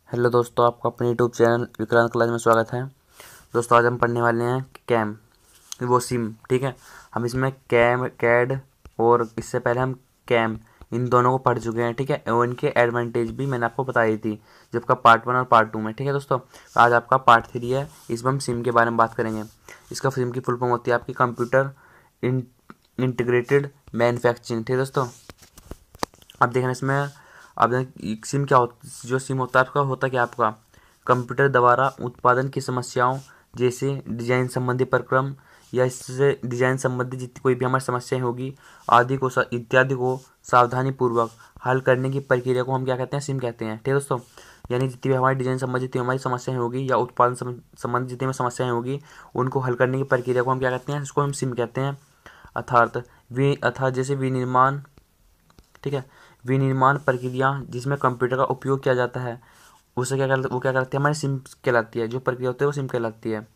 Hello दोस्तों, आपका अपने यूट्यूब चैनल विक्रांत क्लास में स्वागत है। दोस्तों आज हम पढ़ने वाले हैं कैम, वो सिम। ठीक है, हम इसमें कैम, कैड और इससे पहले हम कैम, इन दोनों को पढ़ चुके हैं। ठीक है, और इनके एडवांटेज भी मैंने आपको बताई थी जब का पार्ट 1 और पार्ट 2 में। ठीक है दोस्तों, आज आपका पार्ट 3 है, इसमें हम सिम के बारे में बात करेंगे। इसका सिम की फुल फॉर्म होती है आपकी कंप्यूटर इंटीग्रेटेड मैन्युफैक्चरिंग। ठीक है दोस्तों, अब देखना इसमें, अब सिम क्या होता, जो सिम होता है आपका, होता क्या आपका कंप्यूटर द्वारा उत्पादन की समस्याओं जैसे डिजाइन संबंधी प्रक्रम या इससे डिजाइन संबंधी जितनी कोई भी हमारी समस्याएं होगी आदि को इत्यादि को सावधानी पूर्वक हल करने की प्रक्रिया को हम क्या कहते हैं, सिम कहते हैं। ठीक है दोस्तों, यानी जितनी भी हमारी डिजाइन संबंधी जितनी हमारी समस्याएं होगी या उत्पादन संबंधी जितनी भी समस्याएं होगी उनको हल करने की प्रक्रिया को हम क्या कहते हैं, इसको हम सिम कहते हैं। अर्थात जैसे विनिर्माण, ठीक है, विनिर्माण प्रक्रिया जिसमें कंप्यूटर का उपयोग किया जाता है उसे वो क्या करती है, हमारी सिम कहलाती है। जो प्रक्रिया होती है वो सिम कहलाती है।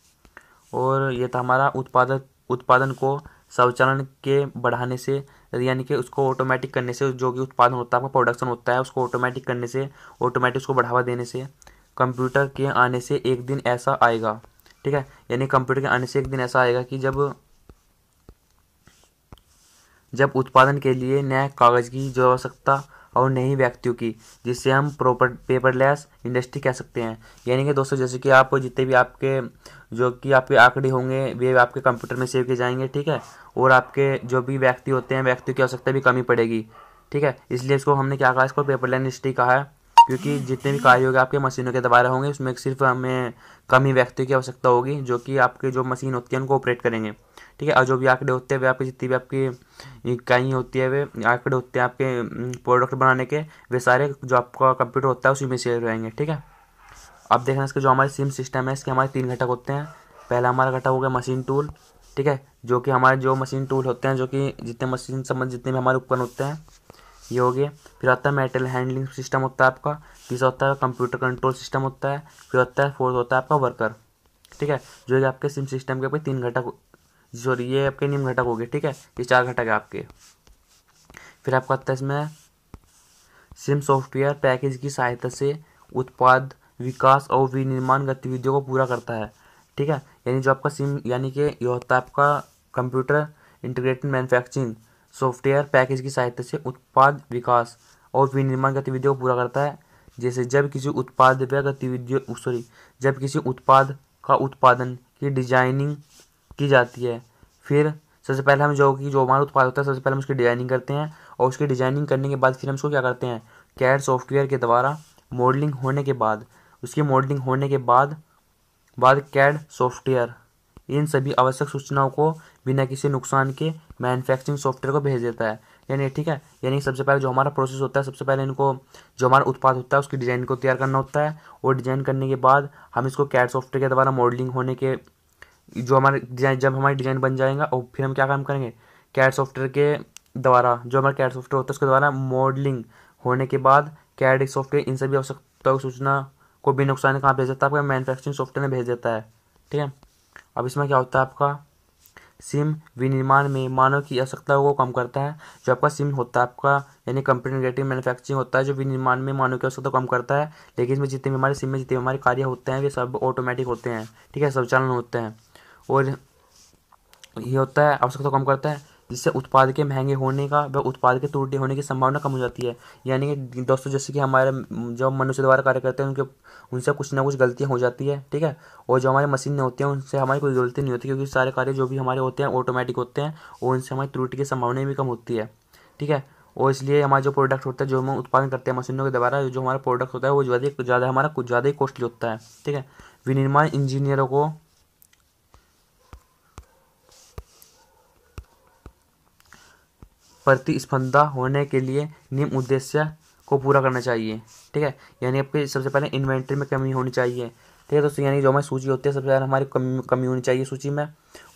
और ये था हमारा उत्पादन को स्वचालन के बढ़ाने से, यानी कि उसको ऑटोमेटिक करने से, जो कि उत्पादन होता है आपका प्रोडक्शन होता है उसको ऑटोमेटिक करने से, ऑटोमेटिक उसको बढ़ावा देने से कंप्यूटर के आने से एक दिन ऐसा आएगा। ठीक है, यानी कंप्यूटर के आने से एक दिन ऐसा आएगा कि जब उत्पादन के लिए नए कागज की जो आवश्यकता और नई व्यक्तियों की, जिससे हम प्रॉपर पेपरलेस इंडस्ट्री कह सकते हैं। यानी कि दोस्तों जैसे कि आप जितने भी आपके जो कि आपके आंकड़े होंगे वे आपके कंप्यूटर में सेव किए जाएंगे। ठीक है, और आपके जो भी व्यक्ति होते हैं व्यक्तियों की आवश्यकता भी कमी पड़ेगी। ठीक है, इसलिए इसको हमने क्या कहा, इसको पेपरलेस इंडस्ट्री कहा है, क्योंकि जितने भी कार्य होंगे आपके मशीनों के द्वारा होंगे उसमें सिर्फ हमें कम ही व्यक्तियों की आवश्यकता होगी जो कि आपके जो मशीन होती है उनको ऑपरेट करेंगे। ठीक है, और जो भी आंकड़े होते हैं वे आपकी जितनी भी आपकी इकाई होती है, वे आंकड़े होते हैं आपके प्रोडक्ट बनाने के, वे सारे जो आपका कंप्यूटर होता है उसी में सेव रहेंगे। ठीक है, अब देखना इसके जो हमारे सिम सिस्टम है इसके हमारे 3 घटक होते हैं। पहला हमारा घटक हो गया मशीन टूल। ठीक है, जो कि हमारे जो मशीन टूल होते हैं, जो कि जितने मशीन संबंध जितने भी हमारे उपकरण होते हैं ये हो गए। फिर आता है मेटल हैंडलिंग सिस्टम होता है आपका। तीसरा होता है कंप्यूटर कंट्रोल सिस्टम होता है। फिर होता है फोर्थ होता है आपका वर्कर। ठीक है, जो कि आपके सिम सिस्टम के आपके 3 घटक, सॉरी ये आपके निम्न घटक हो गए। ठीक है, ये 4 घटक है आपके। फिर आपका आता है इसमें सिम सॉफ्टवेयर पैकेज की सहायता से उत्पाद विकास और विनिर्माण गतिविधियों को पूरा करता है। ठीक है, यानी जो आपका सिम, यानी कि ये होता है आपका computer integrated manufacturing software package की सहायता से उत्पाद विकास और विनिर्माण गतिविधियों को पूरा करता है। जैसे जब किसी उत्पाद व गतिविधियों सॉरी जब किसी उत्पाद का उत्पादन की डिजाइनिंग की जाती है, फिर सबसे पहले हम जो हमारा उत्पाद होता है सबसे पहले हम उसकी डिजाइनिंग करते हैं, और उसकी डिजाइनिंग करने के बाद फिर हम उसको क्या करते हैं, कैड सॉफ्टवेयर के द्वारा मॉडलिंग होने के बाद, उसकी मॉडलिंग होने के बाद कैड सॉफ्टवेयर इन सभी आवश्यक सूचनाओं को बिना किसी नुकसान के मैन्युफैक्चरिंग सॉफ्टवेयर को भेज देता है। यानी ठीक है, यानी सबसे पहले जो हमारा प्रोसेस होता है, सबसे पहले इनको जो हमारा उत्पाद होता है उसकी डिज़ाइन को तैयार करना होता है, और डिज़ाइन करने के बाद हम इसको कैड सॉफ्टवेयर के द्वारा मॉडलिंग होने के, जो हमारे डिजाइन, जब हमारी डिजाइन बन जाएगा और फिर हम क्या काम करेंगे, कैड सॉफ्टवेयर के द्वारा, जो हमारा कैड सॉफ्टवेयर होता है उसके द्वारा मॉडलिंग होने के बाद कैड सॉफ्टवेयर इन सभी आवश्यकता सूचना को बिना नुकसान कहाँ भेज देता है, आपका मैन्युफैक्चरिंग सॉफ्टवेयर में भेज देता है। ठीक है, अब इसमें क्या होता है, आपका सिम विनिर्माण में मानव की आवश्यकताओं को कम करता है। जो आपका सिम होता है आपका, यानी कंप्यूटर इंटीग्रेटेड मैन्युफैक्चरिंग होता है, जो विनिर्माण में मानव की आवश्यकता को कम करता है। लेकिन इसमें जितने भी हमारे सिम में जितने भी हमारे कार्य होते हैं वे सब ऑटोमेटिक होते हैं। ठीक है, स्वचालन होते हैं, और ये होता है आवश्यकता कम करता है, जिससे उत्पाद के महंगे होने का व उत्पाद के त्रुटि होने की संभावना कम हो जाती है। यानी कि दोस्तों जैसे कि हमारे जो मनुष्य द्वारा कार्य करते हैं उनसे कुछ ना कुछ गलतियां हो जाती है। ठीक है, और जो हमारी मशीनें होती हैं उनसे हमारी कोई गलती नहीं होती, क्योंकि सारे कार्य जो भी हमारे होते हैं ऑटोमेटिक होते हैं, और उनसे हमारी त्रुटि की संभावना भी कम होती है। ठीक है, और इसलिए हमारा जो प्रोडक्ट होता है, जो हम उत्पादन करते हैं मशीनों के द्वारा, जो हमारा प्रोडक्ट होता है वो ज़्यादा हमारा कुछ ज़्यादा ही कॉस्टली होता है। ठीक है, विनिर्माण इंजीनियरों को प्रतिस्पर्धा होने के लिए निम्न उद्देश्य को पूरा करना चाहिए। ठीक है, यानी आपके सबसे पहले इन्वेंट्री में कमी होनी चाहिए। ठीक है दोस्तों, यानी जो हमारी सूची होती है सबसे पहले हमारी कमी होनी चाहिए सूची में।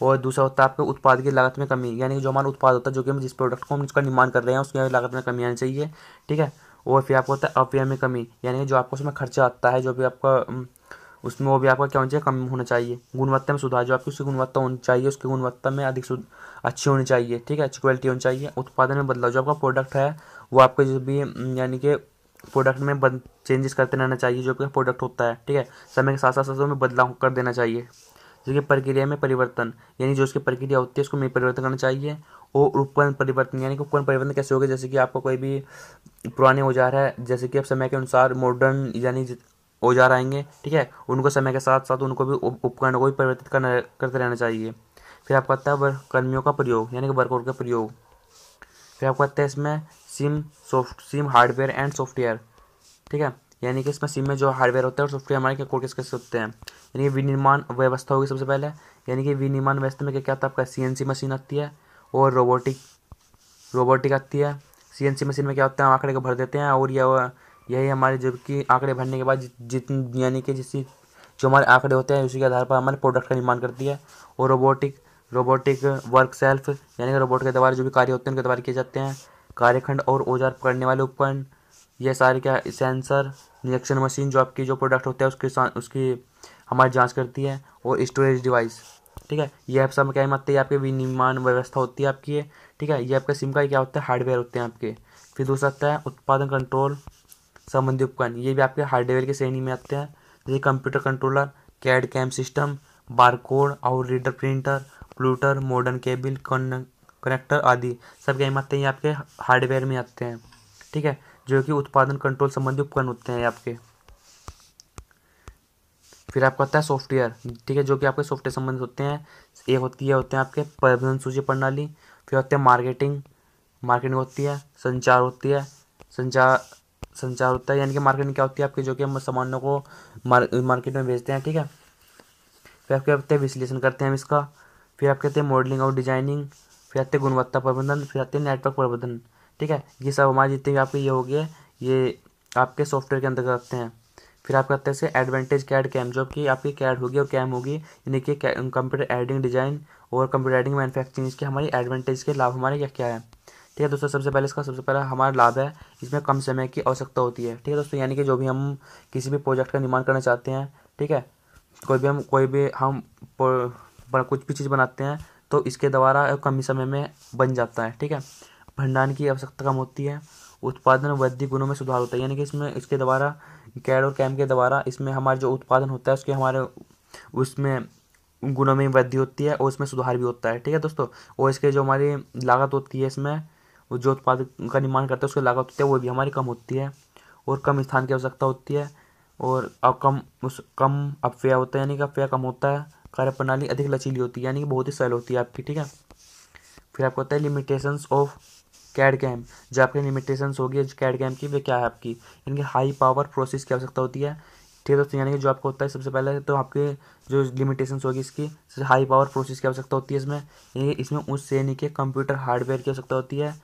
और दूसरा होता है आपके उत्पाद की लागत में कमी, यानी जो हमारा उत्पाद होता है, जो कि हम जिस प्रोडक्ट को हम इसका निर्माण कर रहे हैं उसकी लागत में कमी आनी चाहिए। ठीक है, और फिर आपको होता है अपव्यय में कमी, यानी जो आपको उसमें खर्चा आता है, जो भी आपका उसमें वो भी आपका क्या होना चाहिए, कम होना चाहिए। गुणवत्ता में सुधार, जो आपकी उसकी गुणवत्ता होनी चाहिए उसकी गुणवत्ता में अधिक अच्छी होनी चाहिए। ठीक है, अच्छी क्वालिटी होनी चाहिए। उत्पादन में बदलाव, जो आपका प्रोडक्ट है वो आपके जो भी यानी कि प्रोडक्ट में चेंजेस करते रहना चाहिए, जो भी प्रोडक्ट होता है, ठीक है, समय के साथ साथ उसमें बदलाव कर देना चाहिए। जैसे कि प्रक्रिया में परिवर्तन, यानी जो उसकी प्रक्रिया होती है उसको में परिवर्तन करना चाहिए। और उपकरण परिवर्तन, यानी कि उपकरण परिवर्तन कैसे होगा, जैसे कि आपको कोई भी पुराने औजार है, जैसे कि अब समय के अनुसार मॉडर्न यानी औजार आएंगे, ठीक है, उनको समय के साथ साथ उनको भी उपकरणों को भी परिवर्तित करते रहना चाहिए। फिर आपको आता है कर्मियों का प्रयोग, यानी कि वर्कर का प्रयोग। फिर आपको आता है इसमें सिम हार्डवेयर एंड सॉफ्टवेयर, ठीक है, यानी कि इसमें सिम में जो हार्डवेयर होता है और सॉफ्टवेयर हमारे क्या कोड कैसे होते हैं। यानी कि विनिर्माण व्यवस्था होगी सबसे पहले, यानी कि विनिर्माण व्यवस्था में क्या क्या आता है आपका CNC मशीन आती है और रोबोटिक आती है। CNC मशीन में क्या होता है, हम आंकड़े को भर देते हैं और यही हमारे जो कि आंकड़े भरने के बाद जितनी यानी कि जो हमारे आंकड़े होते हैं उसी के आधार पर हमारे प्रोडक्ट का निर्माण करती है। और रोबोटिक वर्क सेल्फ, यानी कि रोबोट के द्वारा जो भी कार्य होते हैं उनके द्वारा किए जाते हैं। कार्यखंड और औजार पकड़ने वाले उपकरण, ये सारे क्या सेंसर, निरीक्षण मशीन जो आपकी जो प्रोडक्ट होता है उसकी हमारी जांच करती है। और स्टोरेज डिवाइस, ठीक है, ये आप सब क्या आते हैं आपके विनिर्माण व्यवस्था होती है आपकी, ठीक है, ये आपका सिम का क्या होता है हार्डवेयर होते हैं आपके। फिर दूसरा आता है उत्पादन कंट्रोल संबंधी उपकरण, ये भी आपके हार्डवेयर की श्रेणी में आते हैं। जैसे computer controller, CAD CAM system, barcode और reader printer, plotter, modern cable connector आदि सब क्या आते हैं, ये आपके हार्डवेयर में आते हैं, ठीक है, जो कि उत्पादन कंट्रोल संबंधी उपकरण होते हैं आपके। फिर आपका आता है सॉफ्टवेयर, ठीक है, जो कि आपके सॉफ्टवेयर संबंधित होते हैं। एक होते हैं आपके प्रबंधन सूची प्रणाली। फिर होते हैं मार्केटिंग होती है। संचार होती है, संचार होता है, यानी कि मार्केटिंग क्या होती है आपकी, जो कि हम सामानों को मार्केट में भेजते हैं, ठीक है। फिर आपके आते हैं विश्लेषण करते हैं हम इसका। फिर आपके आते हैं मॉडलिंग और डिजाइनिंग। फिर आते हैं गुणवत्ता प्रबंधन। फिर आते हैं नेटवर्क प्रबंधन, ठीक है, ये सब हमारे जितने भी आपके ये हो गए, ये आपके सॉफ्टवेयर के अंतर्गत आते हैं। फिर आपका आते हैं एडवांटेज कैड कैम, जो कि आपकी कैड होगी और कैम होगी, यानी कि कंप्यूटर एडिंग डिजाइन और कंप्यूटर एडिंग मैन्युफैक्चरिंग, इसके हमारी एडवांटेज के लाभ हमारे क्या क्या है, ठीक है दोस्तों। सबसे पहला हमारा लाभ है, इसमें कम समय की आवश्यकता होती है, ठीक है दोस्तों, यानी कि जो भी हम किसी भी प्रोजेक्ट का निर्माण करना चाहते हैं, ठीक है, कोई भी हम कुछ भी चीज़ बनाते हैं तो इसके द्वारा कम ही समय में बन जाता है, ठीक है। भंडारण की आवश्यकता कम होती है। उत्पादन वृद्धि गुणों में सुधार होता है, यानी कि इसमें इसके द्वारा कैड और कैम के द्वारा इसमें हमारा जो उत्पादन होता है उसके हमारे उसमें गुणों में वृद्धि होती है और उसमें सुधार भी होता है, ठीक है दोस्तों। और इसके जो हमारी लागत होती है इसमें, वो जो उत्पाद का निर्माण करता है उसकी लागत होती है वो भी हमारी कम होती है। और कम स्थान की आवश्यकता होती है। और कम अपव्यय होता है, यानी कि अपव्यय कम होता है। कार्यप्रणाली अधिक लचीली होती है, यानी कि बहुत ही सरल होती है आपकी, ठीक है। फिर आपको होता है लिमिटेशंस ऑफ कैड कैम, जो आपकी लिमिटेशंस होगी कैड कैम की वे क्या है आपकी, यानी कि हाई पावर प्रोसेस की आवश्यकता होती है, ठीक है दोस्तों। यानी कि जो आपको होता है सबसे पहले तो आपके जो लिमिटेशंस होगी इसकी हाई पावर प्रोसेस की आवश्यकता होती है इसमें, यानी कि इसमें उस श्रेणी के कंप्यूटर हार्डवेयर की आवश्यकता होती है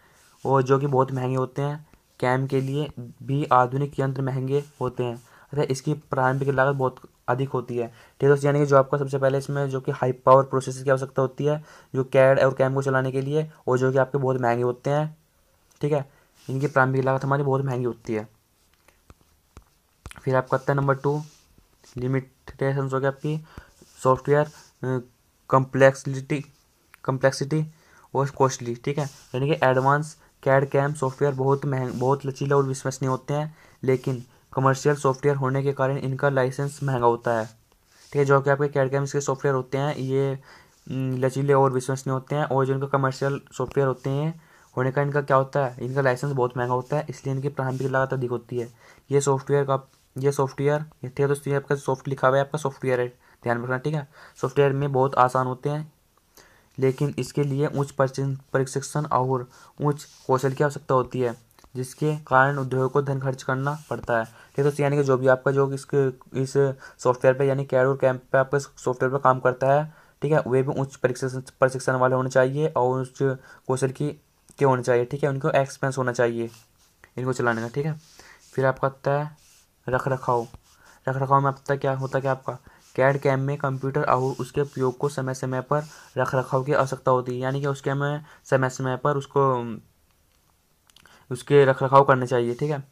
और जो कि बहुत महंगे होते हैं। कैम के लिए भी आधुनिक यंत्र महंगे होते हैं, अतः इसकी प्रारंभिक लागत बहुत अधिक होती है, ठीक है दोस्तों। यानी कि जो आपका सबसे पहले इसमें जो कि हाई पावर प्रोसेसर की आवश्यकता होती है जो कैड और कैम को चलाने के लिए, और जो कि आपके बहुत महंगे होते हैं, ठीक है, इनकी प्रारंभिक लागत हमारी बहुत महंगी होती है। फिर आपका आता है नंबर 2 लिमिटेशंस हो गया आपकी सॉफ्टवेयर कम्प्लेक्सिटी और कॉस्टली, ठीक है, यानी कि एडवांस कैड कैम सॉफ्टवेयर बहुत लचीले और विश्वसनीय होते हैं, लेकिन कमर्शियल सॉफ्टवेयर होने के कारण इनका लाइसेंस महंगा होता है, ठीक है। जो कि आपके कैड कैम के सॉफ्टवेयर होते हैं ये लचीले और विश्वसनीय होते हैं, और जो इनका कमर्शियल सॉफ्टवेयर होते हैं होने का इनका क्या होता है, इनका लाइसेंस बहुत महंगा होता है, इसलिए इनकी प्रारंभिक लागत अधिक होती है। ये सॉफ्टवेयर ठीक है दोस्तों, ये आपका सॉफ्ट लिखा हुआ है, आपका सॉफ्टवेयर है, ध्यान रखना, ठीक है। सॉफ्टवेयर में बहुत आसान होते हैं, लेकिन इसके लिए उच्च प्रशिक्षण और उच्च कौशल की आवश्यकता होती है, जिसके कारण उद्योग को धन खर्च करना पड़ता है, ठीक है दोस्तों। यानी कि जो भी आपका जो इस सॉफ्टवेयर पे यानी कैड और कैम्प पे आपका सॉफ्टवेयर पर काम करता है, ठीक है, वे भी उच्च प्रशिक्षण वाले होने चाहिए और उच्च कौशल के होने चाहिए, ठीक है, उनको एक्सपीरियंस होना चाहिए इनको चलाने का, ठीक है। फिर आपका आता है रख रखाव में आपका क्या होता है आपका कैड कैम में कंप्यूटर और उसके उपयोग को समय समय पर रख रखाव की आवश्यकता होती है, यानी कि उसके हमें समय समय पर उसके रख रखाव करने चाहिए, ठीक है,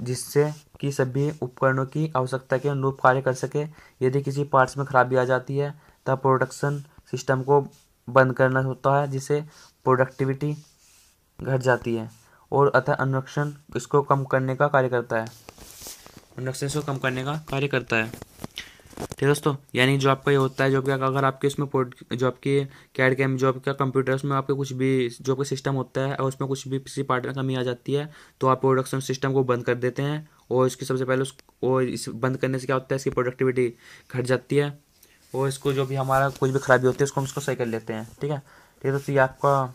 जिससे कि सभी उपकरणों की आवश्यकता के अनुरूप कार्य कर सके। यदि किसी पार्ट्स में खराबी आ जाती है तब प्रोडक्शन सिस्टम को बंद करना होता है, जिससे प्रोडक्टिविटी घट जाती है। और अतः अनुरक्षण इसको कम करने का कार्य करता है, अनुरक्षण इसको कम करने का कार्य करता है। ठीक है दोस्तों, यानी जो आपका ये होता है, जो कि अगर आपके उसमें जो आपकी कैड कैम जो आपका कंप्यूटर है उसमें आपके कुछ भी जो आपका सिस्टम होता है और उसमें कुछ भी किसी पार्ट में कमी आ जाती है तो आप प्रोडक्शन सिस्टम को बंद कर देते हैं, और इसकी सबसे पहले और इस बंद करने से क्या होता है, इसकी प्रोडक्टिविटी घट जाती है, और इसको जो भी हमारा कुछ भी खराबी होती है उसको हम उसको सही कर लेते हैं। ठीक है, ठीक है दोस्तों, ये आपका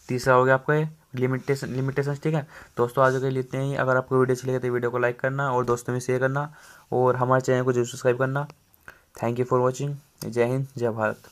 तीसरा हो गया आपका ये लिमिटेशन। ठीक है दोस्तों, आज के लिए इतने ही। अगर आपको वीडियो अच्छी लगे तो वीडियो को लाइक करना और दोस्तों में शेयर करना और हमारे चैनल को जरूर सब्सक्राइब करना। Thank you for watching. जय हिंद, जय भारत।